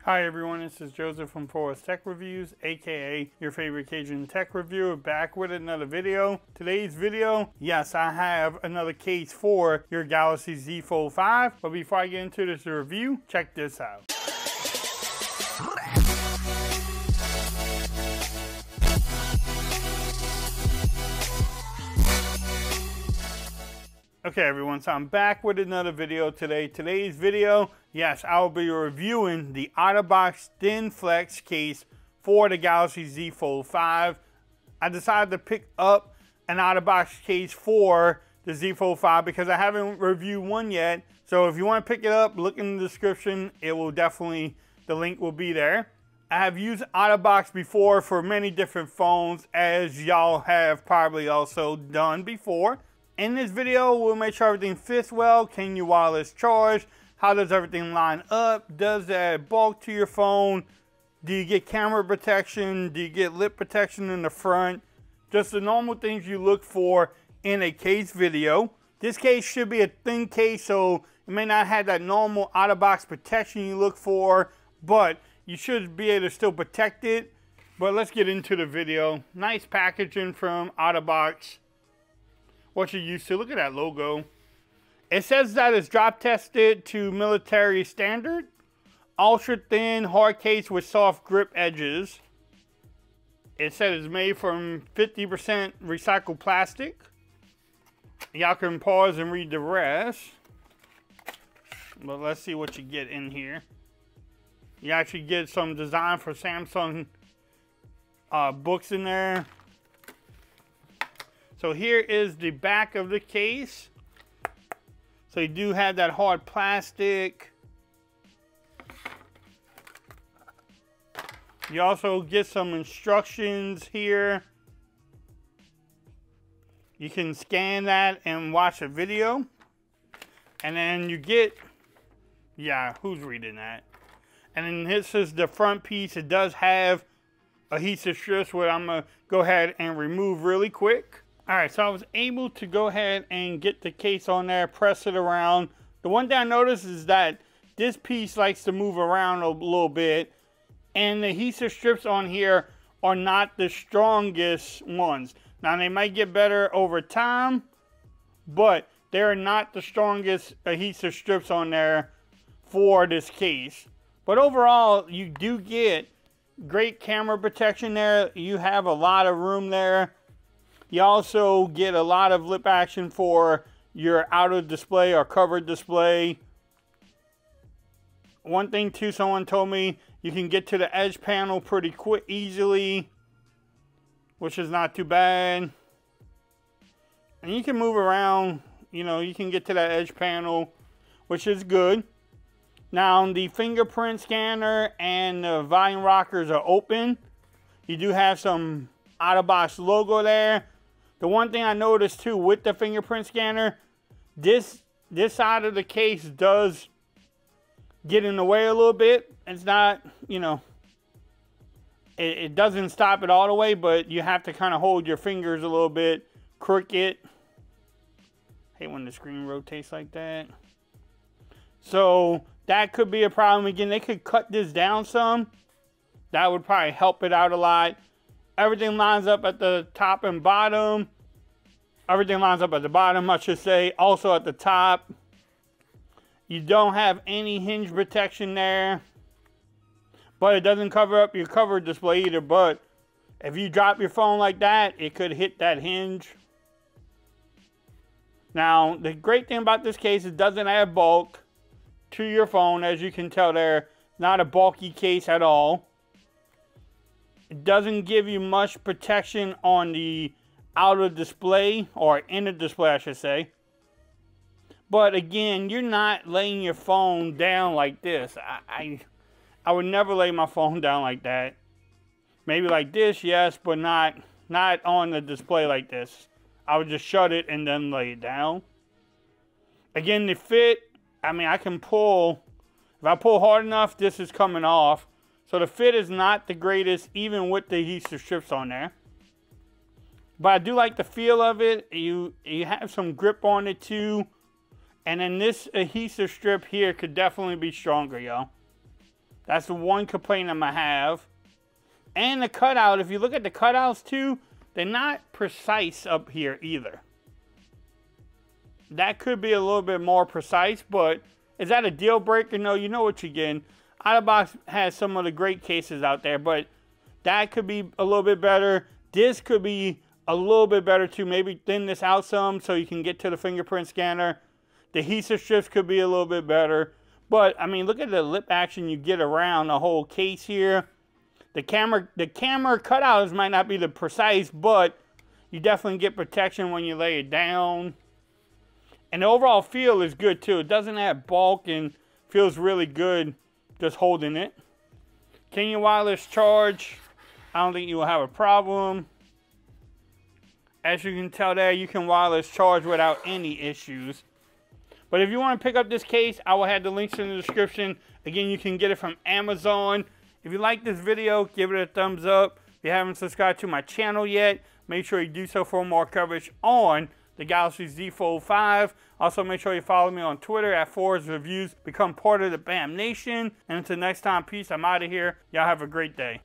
Hi everyone, this is Joseph from Forest Tech Reviews, aka your favorite Cajun tech reviewer, back with another video. Today's video, yes, I have another case for your Galaxy Z Fold5, but before I get into this review, check this out. Okay everyone, so I'm back with another video today. Today's video, yes, I will be reviewing the Otterbox Thin Flex case for the Galaxy Z Fold5. I decided to pick up an Otterbox case for the Z Fold5 because I haven't reviewed one yet. So if you want to pick it up, look in the description. It will definitely, the link will be there. I have used Otterbox before for many different phones, as y'all have probably also done before. In this video, we'll make sure everything fits well. Can you wireless charge? How does everything line up? Does that bulk to your phone? Do you get camera protection? Do you get lip protection in the front? Just the normal things you look for in a case video. This case should be a thin case, so it may not have that normal Otterbox protection you look for, but you should be able to still protect it. But let's get into the video. Nice packaging from Otterbox. What you're used to. Look at that logo. It says that it's drop tested to military standard. Ultra thin, hard case with soft grip edges. It said it's made from 50% recycled plastic. Y'all can pause and read the rest. But let's see what you get in here. You actually get some design for Samsung books in there. So here is the back of the case. So you do have that hard plastic. You also get some instructions here. You can scan that and watch a video. And then you get, yeah, who's reading that? And then this is the front piece. It does have adhesive strips, which I'm gonna go ahead and remove really quick. Alright, so I was able to go ahead and get the case on there, press it around. The one thing I noticed is that this piece likes to move around a little bit, and the adhesive strips on here are not the strongest ones. Now, they might get better over time, but they're not the strongest adhesive strips on there for this case. But overall, you do get great camera protection there. You have a lot of room there. You also get a lot of lip action for your outer display or covered display. One thing too, someone told me you can get to the edge panel pretty quick, easily, which is not too bad. And you can move around, you know, you can get to that edge panel, which is good. Now the fingerprint scanner and the volume rockers are open. You do have some Otterbox logo there. The one thing I noticed too with the fingerprint scanner, this side of the case does get in the way a little bit. It's not, you know, it doesn't stop it all the way, but you have to kind of hold your fingers a little bit crooked. Hate when the screen rotates like that. So that could be a problem. Again, they could cut this down some. That would probably help it out a lot. Everything lines up at the top and bottom. Everything lines up at the bottom, I should say. Also at the top. You don't have any hinge protection there. But it doesn't cover up your covered display either. But if you drop your phone like that, it could hit that hinge. Now, the great thing about this case, it doesn't add bulk to your phone. As you can tell there, not a bulky case at all. It doesn't give you much protection on the outer display, or inner display I should say. But again, you're not laying your phone down like this. I would never lay my phone down like that. Maybe like this, yes, but not on the display like this. I would just shut it and then lay it down. Again, the fit, I mean, I can pull. If I pull hard enough, this is coming off. So the fit is not the greatest, even with the adhesive strips on there. But I do like the feel of it. You have some grip on it too. And then this adhesive strip here could definitely be stronger, y'all. That's the one complaint I'm gonna have. And the cutout, if you look at the cutouts too, they're not precise up here either. That could be a little bit more precise, but is that a deal breaker? No, you know what you're getting. Otterbox has some of the great cases out there, but that could be a little bit better. This could be a little bit better too. Maybe thin this out some so you can get to the fingerprint scanner. The adhesive strips could be a little bit better. But, I mean, look at the lip action you get around the whole case here. The camera cutouts might not be the precise, but you definitely get protection when you lay it down. And the overall feel is good too. It doesn't have bulk and feels really good just holding it. Can you wireless charge? I don't think you will have a problem. As you can tell there, you can wireless charge without any issues. But if you want to pick up this case, I will have the links in the description. Again, you can get it from Amazon. If you like this video, give it a thumbs up. If you haven't subscribed to my channel yet, make sure you do so for more coverage on the Galaxy Z Fold5. Also, make sure you follow me on Twitter at @ForwardReviews. Become part of the BAM Nation. And until next time, peace. I'm out of here. Y'all have a great day.